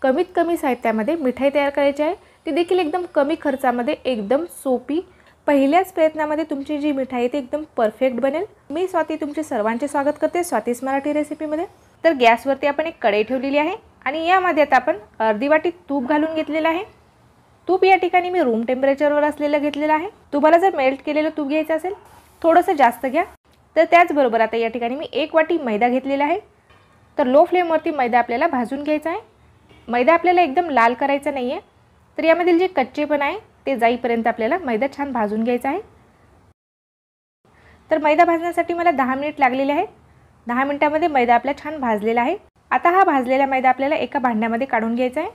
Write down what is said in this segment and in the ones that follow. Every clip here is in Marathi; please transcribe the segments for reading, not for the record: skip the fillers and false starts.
कमीत कमी साहित्यामध्ये मिठाई तयार करायची आहे, ती देखील एकदम कमी खर्चामध्ये, एकदम सोपी. पहिल्याच प्रयत्नामध्ये तुमची जी मिठाई आहे ती एकदम परफेक्ट बनेल. मी स्वाती तुमचे सर्वांचे स्वागत करते स्वातीस मराठी रेसिपीमध्ये. तर गॅसवरती आपण एक कढई ठेवलेली आहे आणि यामध्ये आता आपण अर्धी वाटी तूप घालून घेतलेलं आहे. तूप या ठिकाणी मी रूम टेम्परेचरवर असलेलं घेतलेलं आहे. तुम्हाला जर मेल्ट केलेलं तूप घ्यायचं असेल थोडंसं जास्त घ्या. तर त्याचबरोबर आता या ठिकाणी मी 1 वाटी मैदा घेतलेला आहे. तर लो फ्लेमवरती मैदा आपल्याला भाजून घ्यायचा आहे. मैदा आपल्याला एकदम लाल करायचा नाही आहे, तर यामधील जे कच्चेपणा आहे ते जाईपर्यंत आपल्याला मैदा छान भाजून घ्यायचा आहे. तर मैदा भाजण्यासाठी मला 10 मिनिट लागलेले आहेत. 10 मिनिटांमध्ये मैदा आपला छान भाजलेला आहे. आता हा भाजलेला मैदा आपल्याला एका भांड्यामध्ये काढून घ्यायचा आहे.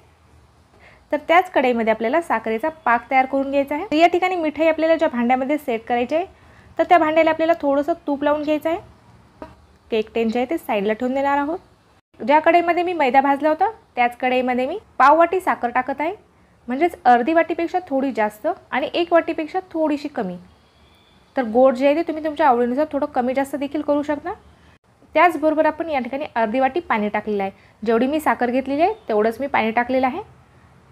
तर त्याच कढईमध्ये आपल्याला साखरेचा पाक तयार करून घ्यायचा आहे. या ठिकाणी मिठाई आपल्याला ज्या भांड्यामध्ये सेट करायची आहे तर त्या भांड्याला आपल्याला थोडंसं तूप लावून घ्यायचं आहे. केक टेन जे आहे ते साईडला ठेवून देणार आहोत. ज्या कढईमध्ये मी मैदा भाजला होता त्याच कढईमध्ये मी पाव वाटी साखर टाकत आहे, म्हणजेच अर्धी वाटीपेक्षा थोडी जास्त आणि 1 वाटीपेक्षा थोडीशी कमी. तर गोड जे आहे ते तुम्ही तुमच्या आवडीनुसार थोडं कमी जास्त देखील करू शकता. त्याचबरोबर आपण या ठिकाणी अर्धी वाटी पाणी टाकलेलं आहे. जेवढी मी साखर घेतलेली आहे तेवढंच मी पाणी टाकलेलं आहे.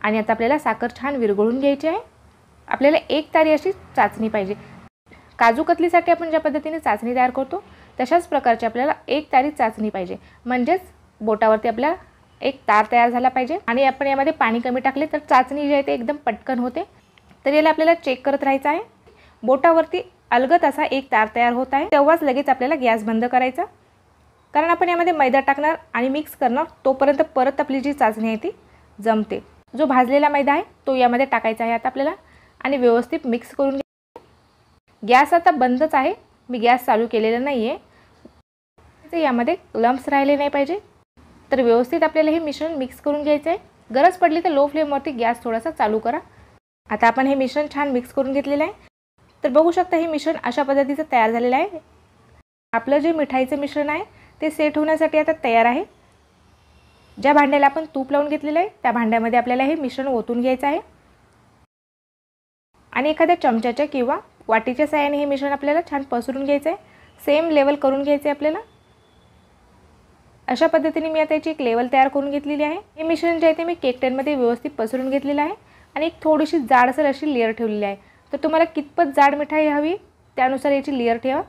आणि आता आपल्याला साखर छान विरघळून घ्यायची आहे. आपल्याला 1 तारी अशी चाचणी पाहिजे. काजू कतलीसाठी आपण ज्या पद्धतीने चाचणी तयार करतो तशाच प्रकारची आपल्याला 1 तारी चाचणी पाहिजे, म्हणजेच बोटावरती आपल्याला एक तार तयार झाला पाहिजे. आणि आपण यामध्ये पाणी कमी टाकले तर चाचणी जी आहे ते एकदम पटकन होते. तर याला आपल्याला चेक करत राहायचं आहे. बोटावरती अलगद असा एक तार तयार होत आहे तेव्हाच लगेच आपल्याला गॅस बंद करायचा, कारण आपण यामध्ये मैदा टाकणार आणि मिक्स करणार तोपर्यंत परत आपली जी चाचणी आहे ती जमते. जो भाजलेला मैदा आहे तो यामध्ये टाकायचा आहे आता आपल्याला आणि व्यवस्थित मिक्स करून घ्या. गॅस आता बंदच आहे, मी गॅस चालू केलेला नाही आहे. यामध्ये लम्प्स राहिले नाही पाहिजे. तर व्यवस्थित आपल्याला हे मिश्रण मिक्स करून घ्यायचं आहे. गरज पडली तर लो फ्लेमवरती गॅस थोडासा चालू करा. आता आपण हे मिश्रण छान मिक्स करून घेतलेलं आहे. तर बघू शकता हे मिश्रण अशा पद्धतीचं तयार झालेलं आहे. आपलं जे मिठाईचं मिश्रण आहे ते सेट होण्यासाठी आता तयार आहे. ज्या भांड्याला आपण तूप लावून घेतलेलं आहे त्या भांड्यामध्ये आपल्याला हे मिश्रण ओतून घ्यायचं आहे आणि एखाद्या चमच्याच्या किंवा वाटीच्या साहाय्याने हे मिश्रण आपल्याला छान पसरून घ्यायचं आहे. सेम लेवल करून घ्यायचं आहे आपल्याला. अशा पद्धतीने मी आता याची एक लेवल तयार करून घेतलेली आहे. हे मिश्रण जे आहे ते मी केक टेनमध्ये व्यवस्थित पसरून घेतलेलं आहे आणि एक थोडीशी जाडसर अशी लेअर ठेवलेली आहे. तर तुम्हाला कितपत जाड मिठाई हवी त्यानुसार याची लेअर ठेवा.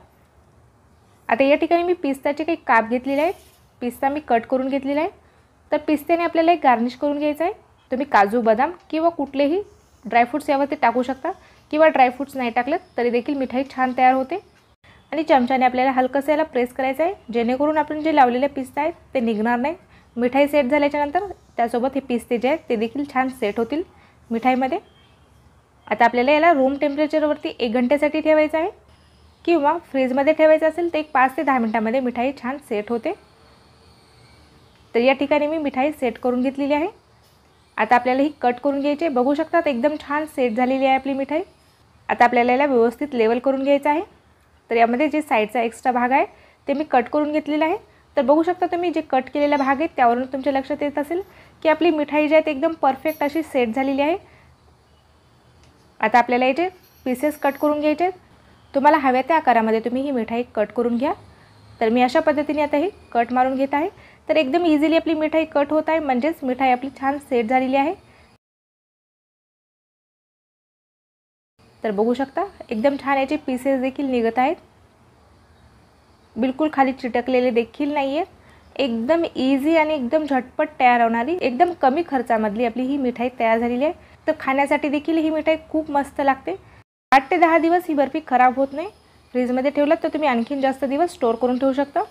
आता या ठिकाणी मी पिस्ताचे काही काप घेतलेले आहेत. पिस्ता मी कट करून घेतलेला आहे. तर पिस्त्याने आपल्याला एक गार्निश करून घ्यायचं आहे. तुम्ही काजू बदाम किंवा कुठलेही ड्रायफ्रूट्स यावरती टाकू शकता किंवा ड्रायफ्रूट्स नाही टाकलं तरी देखील मिठाई छान तयार होते. आणि चमच्याने आपल्याला हलकंसं याला प्रेस करायचं आहे जेणेकरून आपण जे लावलेले पिस्ते आहेत ते निघणार नाही. मिठाई सेट झाल्याच्यानंतर त्यासोबत हे पिस्ते जे आहेत ते देखील छान सेट होतील मिठाईमध्ये. आता आपल्याला याला रूम टेम्परेचरवरती 1 घंट्यासाठी ठेवायचं आहे किंवा फ्रीजमध्ये ठेवायचं असेल तर एक 5 ते 10 मिनिटांमध्ये मिठाई छान सेट होते. तर या ठिकाणी मी मिठाई सेट करून घेतलेली आहे. आता आपल्याला ही कट करून घ्यायची आहे. बघू शकता एकदम छान सेट झालेली आहे आपली मिठाई. आता आपल्याला याला व्यवस्थित लेवल करून घ्यायचं आहे. तर यामध्ये जे साईडचा एक्स्ट्रा भाग आहे ते मी कट करून घेतलेला आहे. तर बघू शकता तुम्ही जे कट केलेला भाग आहे त्यावरून तुमच्या लक्षात येत असेल की आपली मिठाई जी आहे ती एकदम परफेक्ट अशी सेट झालेली आहे. आता आपल्याला याचे पीसेस कट करून घ्यायचे आहेत. तुम्हाला हव्या त्या आकारामध्ये तुम्ही ही मिठाई कट करून घ्या. तर मी अशा पद्धतीने आता ही कट मारून घेत आहे. तर एकदम इझिली आपली मिठाई कट होत आहे, म्हणजेच मिठाई आपली छान सेट झालेली आहे. तर बघू शकता एकदम छान याचे पीसेस देखील निघत आहेत. बिलकुल खाली चिटकलेले देखील नाही आहेत. एकदम इझी आणि एकदम झटपट तयार होणारी एकदम कमी खर्चामधली आपली ही मिठाई तयार झालेली आहे. तर खाण्यासाठी देखील ही मिठाई खूप मस्त लागते. 8 ते 10 दिवस ही बर्फी खराब होत नाही. फ्रीजमध्ये ठेवलात तर तुम्ही आणखीन जास्त दिवस स्टोअर करून ठेवू शकता.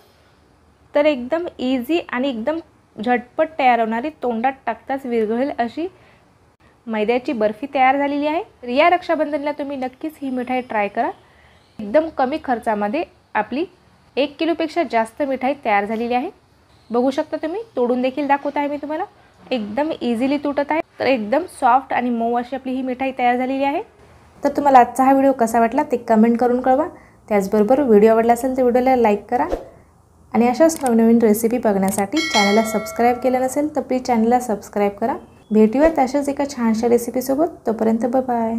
तर एकदम इझी आणि एकदम झटपट तयार होणारी तोंडात टाकताच विरघळेल अशी मैद्याची बर्फी तयार झालेली आहे. तर या रक्षाबंधनला तुम्ही नक्कीच ही मिठाई ट्राय करा. एकदम कमी खर्चामध्ये आपली 1 किलोपेक्षा जास्त मिठाई तयार झालेली आहे. बघू शकता तुम्ही, तोडून देखील दाखवत आहे मी तुम्हाला. एकदम इझिली तुटत आहे. तर एकदम सॉफ्ट आणि मऊ अशी आपली ही मिठाई तयार झालेली आहे. तर तुम्हाला आजचा हा व्हिडिओ कसा वाटला ते कमेंट करून कळवा. त्याचबरोबर व्हिडिओ आवडला असेल तर व्हिडिओला लाईक करा आणि अशाच नवनवीन रेसिपी बघण्यासाठी चॅनलला सबस्क्राईब केलं नसेल तर प्लीज चॅनलला सबस्क्राईब करा. भेटूयात अशाच एका छानशा रेसिपीसोबत. तोपर्यंत बाय बाय.